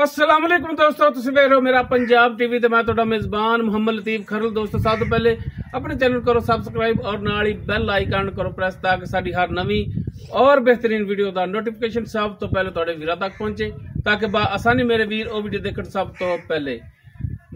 अस्सलाम वालेकुम दोस्तों, तुसीं देख रहे हो मेरा पंजाब टीवी ते मैं तुहाडा मेज़बान मुहम्मद लतीफ खरल। दोस्तों सब तो पहले अपने चैनल करो सबसक्राइब और नाल ही बेल आइकन करो प्रेस ताकि साडी हर नवी और बेहतरीन वीडियो का नोटिफिकेशन सब तो पहले तुहाडे वीरां तक पहुंचे ताकि आसानी मेरे वीर वो वीडियो देखण सब तो पहले।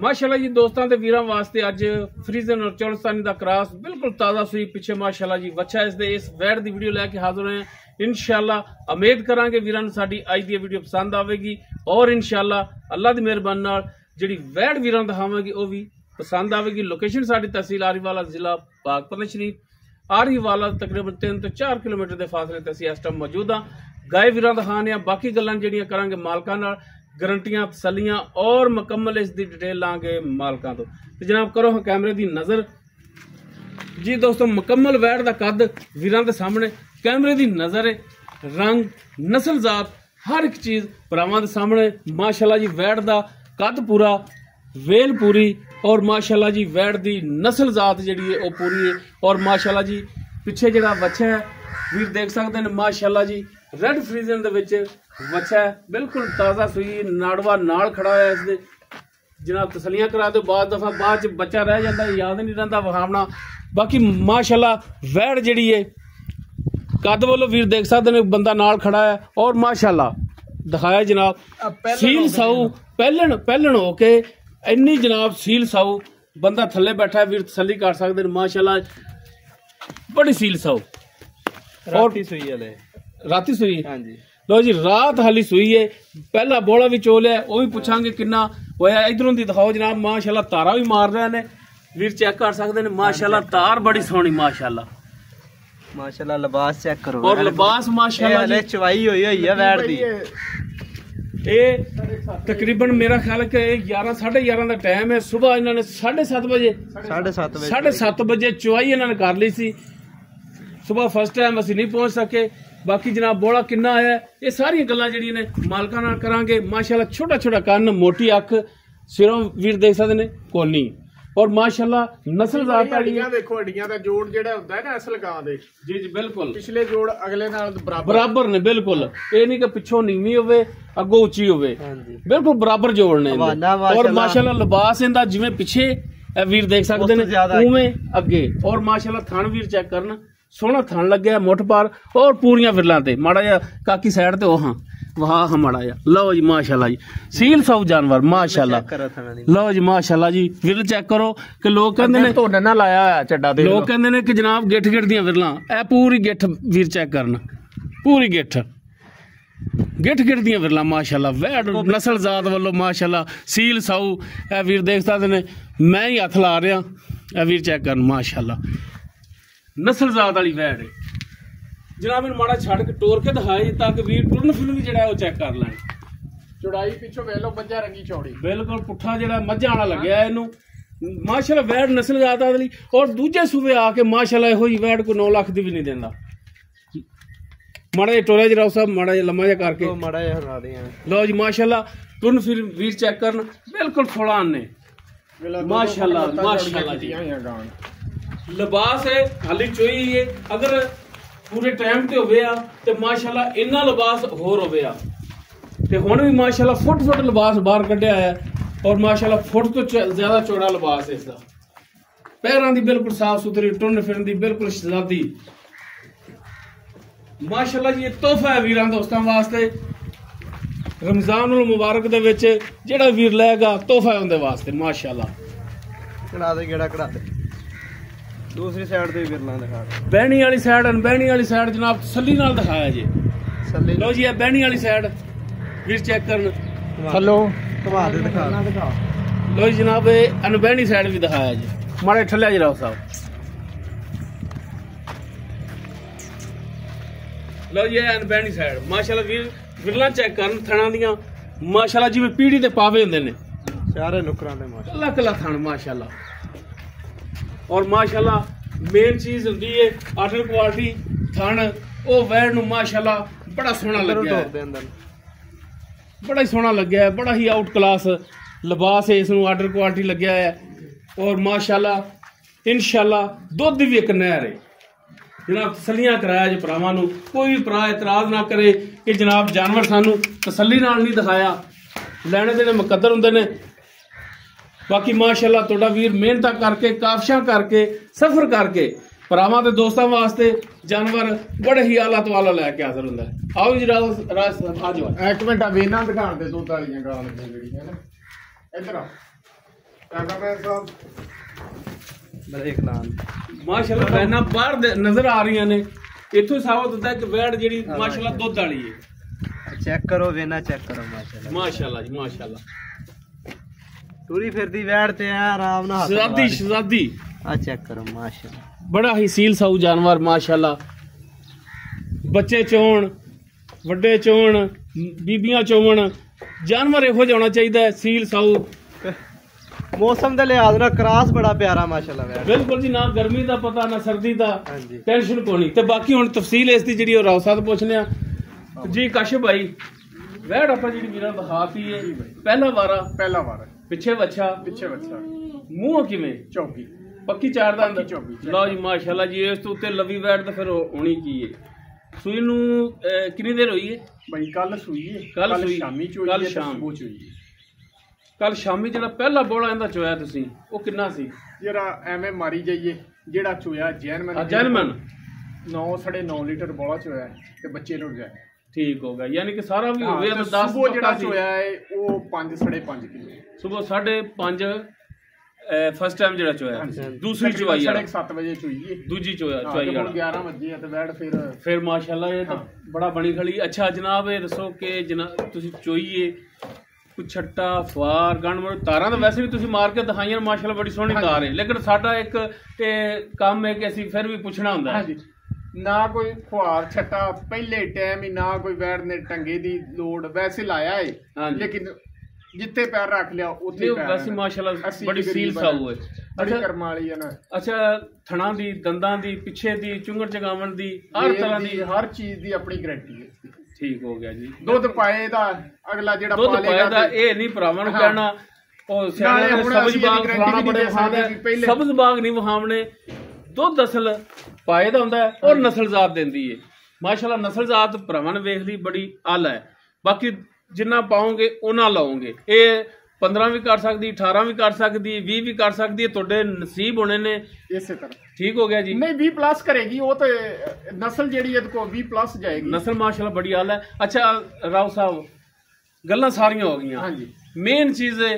माशाल्लाह जी दोस्तों ते वीरां वास्ते अज फ्रीजन और चौलस्तानी दा क्रॉस बिल्कुल ताज़ा सूई पिछे माशाल्लाह जी वच्छा इस वैट दी वीडियो लैके हाजिर हैं। इंशाल्लाह उम्मीद करांगे वीरां नूं साडी अज दी वीडियो पसंद आवेगी और इंशाल्लाह अल्लाह दी मेहरबानी नाल जिहड़ी वैट वीरां नूं दिखावांगे वो भी पसंद आवेगी। लोकेशन साडी तहसील आरीवाला जिला पाकपतन शरीफ आरीवाला तकरीबन 3 तो 4 किलोमीटर के फासले ते असीं इस टाइम मौजूद हाँ। गाय वीरां दिखाने आ, बाकी गल्लां जिहड़ियां करांगे मालकां नाल, गारंटियां तसल्लियां और मुकम्मल इसकी डिटेल लांगे मालकां तो। जनाब करो हाँ कैमरे की नज़र जी दोस्तों, मुकम्मल वैट का कद वीरां दे सामने कैमरे की नज़र है, रंग नस्ल जात हर एक चीज़ भरावां दे सामने। माशाल्लाह जी वैट का कद पूरा, वेल पूरी और माशाल्लाह जी वैट की नस्ल जात जिहड़ी है वो पूरी है। और माशाल्लाह जी पिछे जिहड़ा वच्छा है वीर देख सकते हैं, माशाल्लाह जी रेड फ्रीजन दे विच वच्छा है, बिल्कुल ताज़ा सूई नाड़वा नाल खड़ा है। इसदे जनाब तसलियां करा दो, बाद दफा बाद च बच्चा रह जाता है, याद नहीं रहता विखावना। बाकी माशाल्लाह वैट जिहड़ी है कद वालों वीर देख सकते हैं, बंदा नाल खड़ा है और माशाल्लाह दिखाया जनाब सील साऊ पहलन हो के इन्नी जनाब सील साऊ बंदा थले बैठा है, वीर तसली कर सकते हैं। माशाल्लाह बड़ी सील साऊ और राती सुई हाँ जी। लो जी रात हाली सुई है, पहला बोला भी चोल है वो भी पूछांगे किन्ना होया। इधरों दी दिखाओ जनाब, माशाल्लाह तारा भी मार रहे हैं, वीर चेक कर सकते हैं। माशाल्लाह तार बड़ी सोहनी माशाल्लाह माशाल्लाह। लिबास चेक करो और लिबास माशाल्लाह जी चवाई हुई है वैट दी। ये तकरीबन मेरा ख्याल है कि 11 साढ़े 11 का टाइम है। सुबह इन्होंने 7:30 बजे चवाई इन्होंने कर ली सी। सुबह फर्स्ट टाइम असीं नहीं पहुंच सके। बाकी जनाब बोला किन्ना आया ये सारी गल्लां जिहड़ियां ने मालकां नाल करांगे। माशाल्लाह छोटा छोटा कन्न, मोटी अख, सिरों वीर देख सकदे ने कोनी और माशाल्लाह नस्ल जात वाली देखो हड्डियां दा जोड़ जेड़ा हुंदा है ना असल गां दे जी जी बिल्कुल पिछले जोड़ अगले नाल बराबर ने बिल्कुल। ये नहीं कि पिछों नीवी होवे अगों उच्ची होवे, बिल्कुल बराबर जोड़ ने। और माशाल्लाह लिबास इंदा जिवें पिछे वीर देख सकदे ने उवें अगे। और माशाल्लाह थण वीर चेक करन, सोहना थण लग्या मुठ पार और पूरियां विरलां ते। माड़ा जिहा काकी साइड ते हाँ वहाँ हम माड़ा जा। लो जी माशाल्लाह जी सील साऊ जानवर माशाल्लाह। लो जी माशाल्लाह जी विरल चेक करो कि लोग कहंदे ने धोना ना लाया चड्डा दे, लोग कहंदे ने कि जनाब गिठ गिठ दियां विरलां, ए पूरी गिठ वीर चेक करन, पूरी गिठ गिठ दियां विरलां माशाल्लाह। वैट नस्ल जात वालों माशाल्लाह सील साऊ ए वीर देख सकदे ने। मैं ही हथ ला रहा, ए वीर चेक करन माशाल्लाह नस्ल जात वाली वैट है जनाब। इन माड़ा छड़ के टोर के दिखाए ताकि वीर टुरन फिल्म भी जेड़ा वो चेक कर लैन। चौड़ाई पिछो वेख लो मज्जा रंगी चौड़ी बिल्कुल पुट्ठा जेड़ा मज्जा वाला लग्या है इनू माशाल्लाह। वैट नस्ल जात वाली और दूजे सूबे आके माशाल्लाह इहो जी वैट को 9 लाख दी भी नहीं देंदा। माड़ा टोरा जरा सब माड़ा लम्मा जा करके माड़ा हरा दे। लो जी माशाल्लाह टुरन फिर वीर चेक करन बिल्कुल फलान ने माशाल्लाह माशाल्लाह जी। लिबास है हाली चोई है, अगर पूरे टाइम ते होवे आ ते माशाल्लाह इन्ना लिबास होर होवे आ ते हुण भी माशाल्लाह फुट लिबास बाहर कढ़िया है और माशाल्लाह फुट तो ज्यादा चौड़ा लिबास है इसदा। पैरां दी बिल्कुल साफ सुथरी, टुरन फिरन दी बिल्कुल शहजादी माशाल्लाह जी। ये तोहफा है वीरां दोस्तां वास्ते रमजानुल मुबारक दे विच जेड़ा वीर लेगा तोहफा है उनदे वास्ते माशाल्लाह। कढ़ा दे गेड़ा कढ़ा दे। दूसरी साइड ते विरलां दिखा, बहनी वाली साइड अनबहनी वाली साइड जनाब तसल्ली नाल दिखाया जी। लो जी बहनी वाली साइड वीर चेक करन थल्लो घुमा दे दिखा। लो जी जनाब अनबहनी साइड भी दिखाया जी। माड़े ठल्ले जी राव साहब। लो जी अनबहनी साइड माशाल्लाह वीर विरलां चेक करन थणा दियां माशाल्लाह जिवें पीढ़ी ते पावे हुंदे ने सारे नुकरां दे माशाल्लाह कला थण माशाल्लाह। और माशाल्लाह मेन चीज होंदी है आर्डर क्वालिटी थण ओ वैट नूं माशाल्लाह बड़ा सोहना लग्या है, बड़ा ही सोहना लग्या है, बड़ा ही आउट क्लास लिबास है इसनूं आर्डर क्वालिटी लग्या है। और माशाल्लाह इंशाल्लाह दुध भी एक नहर है जनाब। तसलियां कराया जी भरावां नूं, कोई भी भरा एतराज ना करे कि जनाब जानवर सानू तसल्ली नाल नहीं दिखाया। ਲੈਣੇ ਦੇਣੇ ਮੁਕੱਦਰ ਹੁੰਦੇ ਨੇ। ਬਾਕੀ ਮਾਸ਼ਾਅੱਲਾ ਤੁਹਾਡਾ ਵੀਰ ਮਿਹਨਤਾਂ ਕਰਕੇ ਕਾਫਸ਼ਾਂ ਕਰਕੇ ਸਫ਼ਰ ਕਰਕੇ ਭਰਾਵਾਂ ਤੇ ਦੋਸਤਾਂ ਵਾਸਤੇ ਜਾਨਵਰ ਬੜੇ ਹੀ ਆਲਾ ਤੋਂ ਆਲਾ ਲੈ ਕੇ ਹਾਜ਼ਰ ਹੁੰਦਾ ਹੈ। ਆਓ ਜੀ ਰਾਜ ਆ ਜਾਓ। ਇੱਕ ਮਿੰਟ ਆ ਵੇਨਾ ਦਿਖਾਣ ਦੇ ਦੁੱਧ ਵਾਲੀਆਂ ਗਾਂ ਲੱਗੀਆਂ ਜਿਹੜੀਆਂ ਨਾ ਇੱਧਰ ਆ ਕੈਮਰਾਮੈਨ ਸਾਹਿਬ ਦੇਖ ਲਾਂ ਮਾਸ਼ਾਅੱਲਾ ਵੈਨਾਂ ਬਾਹਰ ਨਜ਼ਰ ਆ ਰਹੀਆਂ ਨੇ। ਇੱਥੋਂ ਸਾਬਤ ਹੁੰਦਾ ਕਿ ਵੈੜ ਜਿਹੜੀ ਮਾਸ਼ਾਅੱਲਾ ਦੁੱਧ ਵਾਲੀ ਹੈ। ਚੈੱਕ ਕਰੋ ਵੇਨਾ ਚੈੱਕ ਕਰੋ ਮਾਸ਼ਾਅੱਲਾ ਮਾਸ਼ਾਅੱਲਾ ਜੀ ਮਾਸ਼ਾਅੱਲਾ ਤੁਰੀ ਫਿਰਦੀ ਵੈੜ ਤੇ ਆ ਆਰਾਮ ਨਾਲ ਸ਼ਹਜ਼ਾਦੀ ਆ ਚੈੱਕ ਕਰੋ ਮਾਸ਼ਾਅੱਲਾ ਬੜਾ ਹੀ ਸੀਲ ਸਾਊ ਜਾਨਵਰ ਮਾਸ਼ਾਅੱਲਾ। ਬੱਚੇ ਚੋਣ ਵੱਡੇ ਚੋਣ ਬੀਬੀਆਂ ਚੋਣ ਜਾਨਵਰ ਇਹੋ ਜਿਹਾ ਹੋਣਾ ਚਾਹੀਦਾ ਹੈ ਸੀਲ ਸਾਊ। ਮੌਸਮ ਦੇ ਲਿਹਾਜ਼ ਨਾਲ ਕਰਾਸ ਬੜਾ ਪਿਆਰਾ ਮਾਸ਼ਾਅੱਲਾ ਵੈੜ ਬਿਲਕੁਲ ਜੀ ਨਾ ਗਰਮੀ ਦਾ ਪਤਾ ਨਾ ਸਰਦੀ ਦਾ ਹਾਂਜੀ ਟੈਨਸ਼ਨ ਕੋਣੀ। ਤੇ ਬਾਕੀ ਹੁਣ ਤਫਸੀਲ ਇਸ ਦੀ ਜਿਹੜੀ ਉਹ ਰੌਸਾ ਤੋਂ ਪੁੱਛਨੇ ਆ ਜੀ ਕਾਸ਼ਿਫ ਭਾਈ। ਵੈੜ ਆਪਾਂ ਜਿਹੜੀ ਵੀਰਾਂ ਦਿਖਾਤੀ ਹੈ ਪਹਿਲਾ ਵਾਰ ਪਿੱਛੇ ਬੱਚਾ ਮੂੰਹ ਕਿਵੇਂ ਚੌਕੀ ਪੱਕੀ ਚਾਰ ਦੰਦ ਚੌਕੀ। ਲਓ ਜੀ ਮਾਸ਼ਾਅੱਲਾ ਜੀ। ਇਸ ਤੋਂ ਉੱਤੇ ਲਵੀ ਵੈੜ ਤਾਂ ਫਿਰ ਹੋਣੀ ਕੀ ਹੈ। ਸੂਈ ਨੂੰ ਕਿੰਨੀ ਦੇਰ ਹੋਈ ਹੈ ਬਈ ਕੱਲ ਸੂਈ ਹੈ ਕੱਲ ਸੂਈ ਸ਼ਾਮੀ ਚੋਈ ਕੱਲ ਹੈ ਸ਼ਾਮ ਸੁਬਹ ਚੋਈ ਹੈ। ਕੱਲ ਸ਼ਾਮੀ ਜਿਹੜਾ ਪਹਿਲਾ ਬੋਲਾ ਇਹਦਾ ਚੋਇਆ ਤੁਸੀਂ ਉਹ ਕਿੰਨਾ ਸੀ ਜਿਹੜਾ ਐਵੇਂ ਮਾਰੀ ਜਾਈਏ ਜਿਹੜਾ ਚੋਇਆ ਜੈਨਮਨ 9.5 ਲੀਟਰ ਬੋਲਾ ਚੋਇਆ ਤੇ ਬੱਚੇ ਨੂੰ ਗਿਆ ਠੀਕ ਹੋ ਗਿਆ। ਯਾਨੀ ਕਿ ਸਾਰਾ ਵੀ ਹੋ ਗਿਆ ਤਾਂ 10 ਸੁਬਹ ਜਿਹੜਾ ਚੋਇਆ ਹੈ ਉਹ 5.5 ਕਿਲੋ ਸੁਬਹ 5.5 ਫਸਟ ਟਾਈਮ ਜਿਹੜਾ ਚੋਇਆ ਦੂਸਰੀ ਚੋਈ 7:30 ਵਜੇ ਚੋਈ ਹੈ ਦੂਜੀ ਚੋਈ ਵਾਲਾ 11 ਵਜੇ ਆ ਤੇ ਬੈਠ ਫਿਰ ਮਾਸ਼ਾਅੱਲਾ ਇਹ ਤਾਂ ਬੜਾ ਬਣੀ ਖੜੀ। ਅੱਛਾ ਜਨਾਬ ਇਹ ਦੱਸੋ ਕਿ ਤੁਸੀਂ ਚੋਈਏ ਕੁਛ ਛੱਟਾ ਫਵਾਰ ਗਣਮੜ ਤਾਰਾਂ ਤਾਂ ਵੈਸੇ ਵੀ ਤੁਸੀਂ ਮਾਰ ਕੇ ਦਿਖਾਈਆਂ ਮਾਸ਼ਾਅੱਲਾ ਬੜੀ ਸੋਹਣੀ ਤਾਰ ਹੈ। ਲੇਕਿਨ ਸਾਡਾ ਇੱਕ ਤੇ ਕੰਮ ਹੈ ਕਿ ਅਸੀਂ ਫਿਰ ਵੀ ਪੁੱਛਣਾ ਹੁੰਦਾ ਹੈ ਨਾ ਕੋਈ ਫੁਹਾਰ ਛੱਟਾ ਪਹਿਲੇ ਟਾਈਮ ਹੀ ਨਾ ਕੋਈ ਵੈੜ ਨੇ ਟੰਗੇ ਦੀ ਲੋੜ ਵੈਸੇ ਲਾਇਆ ਹੈ ਲੇਕਿਨ ਜਿੱਥੇ ਪੈਰ ਰੱਖ ਲਿਆ ਉੱਥੇ ਪੈਰ ਵੈਸੇ ਮਾਸ਼ਾਅੱਲਾ ਬੜੀ ਸੀਲ ਸਾਊ ਹੈ। ਬੜੀ ਕਰਮ ਵਾਲੀ ਹੈ ਨਾ। ਅੱਛਾ ਥਣਾ ਦੀ ਦੰਦਾਂ ਦੀ ਪਿੱਛੇ ਦੀ ਚੁੰਗੜ ਚਗਾਵਣ ਦੀ ਹਰ ਤਰ੍ਹਾਂ ਦੀ ਹਰ ਚੀਜ਼ ਦੀ ਆਪਣੀ ਗਾਰੰਟੀ ਹੈ। ਠੀਕ ਹੋ ਗਿਆ ਜੀ। ਦੁੱਧ ਪਾਏ ਦਾ ਅਗਲਾ ਜਿਹੜਾ ਦੁੱਧ ਪਾਏ ਦਾ ਇਹ ਨਹੀਂ ਭਰਾਵਾਂ ਨੂੰ ਕਹਿਣਾ ਉਹ ਸਿਆਣੇ ਸਬਜ਼ ਬਾਗ ਫਲਾਣਾ ਬੜੇ ਖਾਂਦਾ ਸਬਜ਼ ਬਾਗ ਨਹੀਂ ਵਹਾਵਣੇ। ਦੁੱਧ ਅਸਲ ਪਾਏ ਦਾ ਹੁੰਦਾ ਔਰ ਨਸਲਜ਼ਾਤ ਦਿੰਦੀ ਹੈ ਮਾਸ਼ਾਅੱਲਾ। ਨਸਲਜ਼ਾਤ ਭਰਾਵਾਂ ਨੇ ਵੇਖ ਲਈ ਬੜੀ ਆਲਾ ਹੈ। ਬਾਕੀ ਜਿੰਨਾ ਪਾਓਗੇ ਉਹਨਾਂ ਲਾਓਗੇ। ਇਹ 15 ਵੀ ਕਰ ਸਕਦੀ 18 ਵੀ ਕਰ ਸਕਦੀ 20 ਵੀ ਕਰ ਸਕਦੀ ਹੈ। ਤੁਹਾਡੇ ਨਸੀਬ ਹੋਣੇ ਨੇ ਇਸੇ ਤਰ੍ਹਾਂ। ਠੀਕ ਹੋ ਗਿਆ ਜੀ। ਨਹੀਂ 20 ਪਲੱਸ ਕਰੇਗੀ ਉਹ ਤੇ ਨਸਲ ਜਿਹੜੀ ਇਹਦੇ ਕੋਲ 20 ਪਲੱਸ ਜਾਏਗੀ। ਨਸਲ ਮਾਸ਼ਾਅੱਲਾ ਬੜੀ ਆਲਾ ਹੈ। ਅੱਛਾ ਰਾਓ ਸਾਹਿਬ ਗੱਲਾਂ ਸਾਰੀਆਂ ਹੋ ਗਈਆਂ। ਹਾਂਜੀ ਮੇਨ ਚੀਜ਼ ਹੈ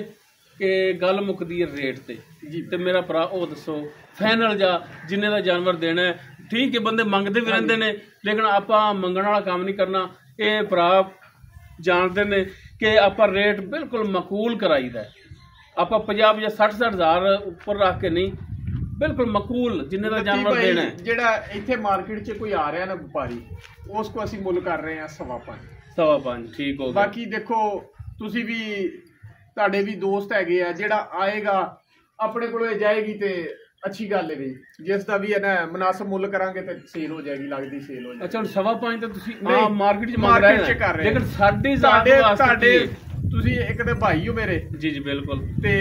ਕਿ ਗੱਲ ਮੁੱਕਦੀ ਹੈ ਰੇਟ ਤੇ ਜੀ। ਤੇ ਮੇਰਾ ਭਰਾ ਉਹ ਦੱਸੋ ਫਾਈਨਲ ਜਾਂ ਜਿੰਨੇ ਦਾ ਜਾਨਵਰ ਦੇਣਾ ਹੈ। ਠੀਕ ਹੈ ਬੰਦੇ ਮੰਗਦੇ ਵੀ ਰਹਿੰਦੇ ਨੇ ਲੇਕਿਨ ਆਪਾਂ ਮੰਗਣ ਵਾਲਾ ਕੰਮ ਨਹੀਂ ਕਰਨਾ। ਇਹ ਭਰਾ ਜਾਣਦੇ ਨੇ ਕਿ ਆਪਾਂ ਰੇਟ ਬਿਲਕੁਲ ਮਕੂਲ ਕਰਾਈਦਾ। ਆਪਾਂ 50 ਜਾਂ 60 ਹਜ਼ਾਰ ਉੱਪਰ ਰੱਖ ਕੇ ਨਹੀਂ ਬਿਲਕੁਲ ਮਕੂਲ ਜਿੰਨੇ ਦਾ ਜਾਨਵਰ ਦੇਣਾ ਹੈ। ਜਿਹੜਾ ਇੱਥੇ ਮਾਰਕੀਟ 'ਚ ਕੋਈ ਆ ਰਿਹਾ ਨਾ ਵਪਾਰੀ ਉਸ ਕੋ ਅਸੀਂ ਮੁੱਲ ਕਰ ਰਹੇ ਹਾਂ 5.5 ਠੀਕ ਹੋ ਗਿਆ। ਬਾਕੀ ਦੇਖੋ ਤੁਸੀਂ ਵੀ ਤੁਹਾਡੇ ਵੀ ਦੋਸਤ ਹੈਗੇ ਆ ਜਿਹੜਾ ਆਏਗਾ ਆਪਣੇ ਕੋਲੋਂ ਜਾਏਗੀ ਤੇ ਅੱਛੀ ਗੱਲ ਹੈ ਵੀ ਜਿਸ ਦਾ ਵੀ ਹੈ ਨਾ ਮੁਨਾਸਬ ਮੁੱਲ ਕਰਾਂਗੇ ਤੇ ਸੇਲ ਹੋ ਜਾਏਗੀ ਲੱਗਦੀ ਸੇਲ ਹੋ ਜਾਏਗੀ। ਅੱਛਾ ਹੁਣ 5.5 ਤਾਂ ਤੁਸੀਂ ਮਾਰਕੀਟ 'ਚ ਮੰਗ ਰਹੇ ਹੋ ਲੇਕਿਨ ਸਾਡੀ ਜ਼ਾਤ ਤੁਹਾਡੇ ਤੁਸੀਂ ਇੱਕ ਤੇ ਭਾਈ ਹੋ ਮੇਰੇ ਜੀ ਜੀ ਬਿਲਕੁਲ ਤੇ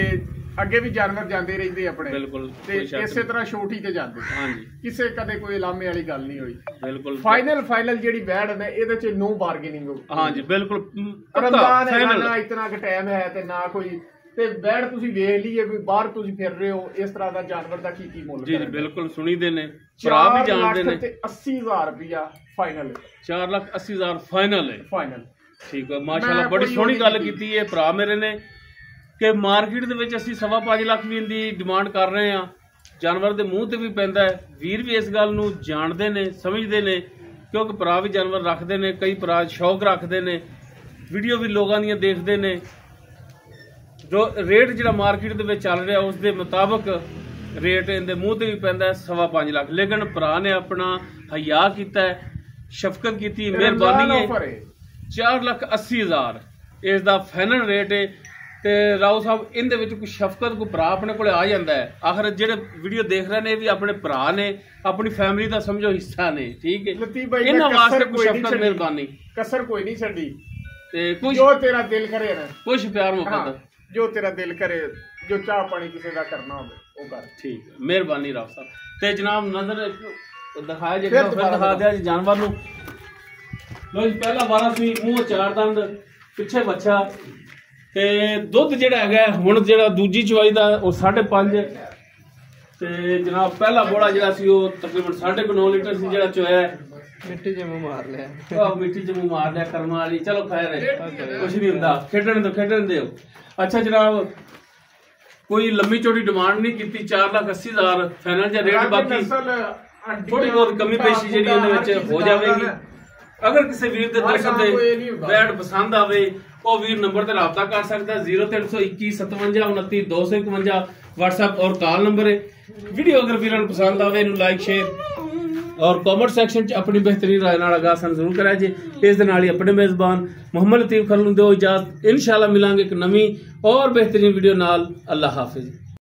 ਅੱਗੇ ਵੀ ਜਾਨਵਰ ਜਾਂਦੇ ਰਹਿੰਦੇ ਆਪਣੇ ਬਿਲਕੁਲ ਤੇ ਇਸੇ ਤਰ੍ਹਾਂ ਛੋਟੀ ਤੇ ਜਾਂਦੇ ਹਾਂਜੀ ਕਿਸੇ ਕਦੇ ਕੋਈ ਲਾਮੇ ਵਾਲੀ ਗੱਲ ਨਹੀਂ ਹੋਈ ਬਿਲਕੁਲ। ਫਾਈਨਲ ਜਿਹੜੀ ਬੈਡ ਨੇ ਇਹਦੇ 'ਚ ਨੋ ਬਾਰਗੇਨਿੰਗ ਹੋ ਹਾਂਜੀ ਬਿਲਕੁਲ ਰਮਜ਼ਾਨ ਹੈ ਨਾ ਇਤਨਾ ਕੁ ਟਾਈਮ ਹੈ ਤੇ ਨਾ ਕੋਈ ਤੇ ਬੈਡ ਤੁਸੀਂ ਵੇਖ ਲਈਏ ਵੀ ਬਾਹਰ ਤੁਸੀਂ ਫਿਰ ਰਹੇ ਹੋ ਇਸ ਤਰ੍ਹਾਂ ਦਾ ਜਾਨਵਰ ਦਾ ਕੀ ਮੁੱਲ ਜੀ ਜੀ ਬਿਲਕੁਲ ਸੁਣੀਦੇ ਨੇ ਭਰਾ ਵੀ ਜਾਣਦੇ ਨੇ ਤੇ 80000 ਰੁਪਇਆ ਫਾਈਨਲ 4,80,000 ਫਾਈਨਲ ਹੈ ਫਾਈਨਲ ਠੀਕ ਹੈ ਮਾਸ਼ਾਅੱਲਾ ਬੜੀ ਸੋਹਣੀ ਗੱਲ ਕੀਤੀ ਹੈ ਭਰਾ ਮੇਰੇ ਨੇ ਕਿ ਮਾਰਕੀਟ ਦੇ ਵਿੱਚ ਅਸੀਂ 5.5 ਲੱਖ ਵੀ ਦੀ ਡਿਮਾਂਡ ਕਰ ਰਹੇ ਹਾਂ। ਜਾਨਵਰ ਦੇ ਮੂੰਹ ਤੇ ਵੀ ਪੈਂਦਾ ਹੈ। ਵੀਰ ਵੀ ਇਸ ਗੱਲ ਨੂੰ ਜਾਣਦੇ ਨੇ ਸਮਝਦੇ ਨੇ ਕਿਉਂਕਿ ਭਰਾ ਵੀ ਜਾਨਵਰ ਰੱਖਦੇ ਨੇ ਕਈ ਭਰਾ ਸ਼ੌਕ ਰੱਖਦੇ ਨੇ ਵੀਡੀਓ ਵੀ ਲੋਕਾਂ ਦੀਆਂ ਦੇਖਦੇ ਨੇ। ਜੋ ਰੇਟ ਜਿਹੜਾ ਮਾਰਕੀਟ ਦੇ ਵਿੱਚ ਚੱਲ ਰਿਹਾ ਉਸ ਦੇ ਮੁਤਾਬਕ ਰੇਟ ਇਹਦੇ ਮੂੰਹ ਤੇ ਵੀ ਪੈਂਦਾ 5.5 ਲੱਖ ਲੇਕਿਨ ਭਰਾ ਨੇ ਆਪਣਾ ਹਯਾ ਕੀਤਾ ਸ਼ਫਕਤ ਕੀਤੀ ਮਿਹਰਬਾਨੀ ਹੈ 4,80,000 ਇਸ ਦਾ ਫਾਈਨਲ ਰੇਟ ਹੈ। ਤੇ ਰਾਓ ਸਾਹਿਬ ਇਹਦੇ ਵਿੱਚ ਕੋਈ ਸ਼ਫਕਤ ਕੋਈ ਭਰਾ ਆਪਣੇ ਕੋਲੇ ਆ ਜਾਂਦਾ ਹੈ ਆਖਰ ਜਿਹੜੇ ਵੀਡੀਓ ਦੇਖ ਰਹੇ ਨੇ ਇਹ ਵੀ ਆਪਣੇ ਭਰਾ ਨੇ ਆਪਣੀ ਫੈਮਿਲੀ ਦਾ ਸਮਝੋ ਹਿੱਸਾ ਨੇ ਠੀਕ ਹੈ ਇਹਨਾਂ ਵਾਸਤੇ ਕੋਈ ਸ਼ਫਕਤ ਮਿਹਰਬਾਨੀ ਕਸਰ ਕੋਈ ਨਹੀਂ ਛੱਡੀ ਤੇ ਕੁਝ ਜੋ ਤੇਰਾ ਦਿਲ ਕਰੇ ਨਾ ਕੁਝ ਪਿਆਰ ਮੁਹੱਬਤ ਜੋ ਤੇਰਾ ਦਿਲ ਕਰੇ ਜੋ ਚਾਹ ਪਾਣੀ ਕਿਸੇ ਦਾ ਕਰਨਾ ਹੋਵੇ ਉਹ ਕਰ ਠੀਕ ਹੈ ਮਿਹਰਬਾਨੀ ਰਾਓ ਸਾਹਿਬ। ਤੇ ਜਨਾਬ ਨਜ਼ਰ ਦਿਖਾਇਆ ਜੇ ਦਿਖਾ ਦਿਆ ਜੀ ਜਾਨਵਰ ਨੂੰ। ਲੋ ਜੀ ਪਹਿਲਾ ਵਾਰਾ ਸੀ ਮੂੰਹ ਚਾਰ ਦੰਦ ਪਿੱਛੇ ਬੱਚਾ ਤੇ ਦੁੱਧ ਜਿਹੜਾ ਹੈਗਾ ਹੁਣ ਜਿਹੜਾ ਦੂਜੀ ਚਵਾਈ ਦਾ ਉਹ 5.5 ਤੇ ਜਨਾਬ ਪਹਿਲਾ ਬੋੜਾ ਜਿਹੜਾ ਸੀ ਉਹ ਤਕਰੀਬਨ 9.5 ਲੀਟਰ ਸੀ ਜਿਹੜਾ ਚੋਇਆ ਮਿੱਟੀ ਚ ਮੂੰਹ ਮਾਰ ਲਿਆ ਮਿੱਟੀ ਚ ਮੂੰਹ ਮਾਰ ਲਿਆ ਕਰਮਾਂ ਵਾਲੀ ਚਲੋ ਖੈਰ ਹੈ ਕੁਛ ਨਹੀਂ ਹੁੰਦਾ ਖੇਡਣ ਦਿਓ ਅੱਛਾ ਜਨਾਬ ਕੋਈ ਲੰਮੀ ਚੌੜੀ ਡਿਮਾਂਡ ਨਹੀਂ ਕੀਤੀ 4,80,000 ਫਾਈਨਲ ਜਾਂ ਰੇਟ ਬਾਕੀ ਥੋੜੀ ਬਹੁਤ ਕਮੀ ਪੇਸ਼ੀ ਜਿਹੜੀ ਉਹਦੇ ਵਿੱਚ ਹੋ ਜਾਵੇਗੀ ਅਗਰ ਕਿਸੇ ਵੀਰ ਦੇ ਦਰਸ਼ਕ ਦੇ ਬੈਡ ਪਸੰਦ ਆਵੇ ਉਹ ਵੀਰ ਨੰਬਰ ਤੇ ਰਾਬਤਾ ਕਰ ਸਕਦਾ 0321 57 29 251 WhatsApp और कॉल नंबर है वीडियो अगर वीर पसंद आवे लाइक शेयर और कमेंट सेक्शन च अपनी बेहतरीन राय नाल आगाह जरूर करा जी इस दे नाल ही अपने मेजबान मुहम्मद लतीफ खरल नूं दिओ इजाजत इंशाअल्लाह मिलांगे एक नवी और बेहतरीन वीडियो नाल अल्लाह हाफिज।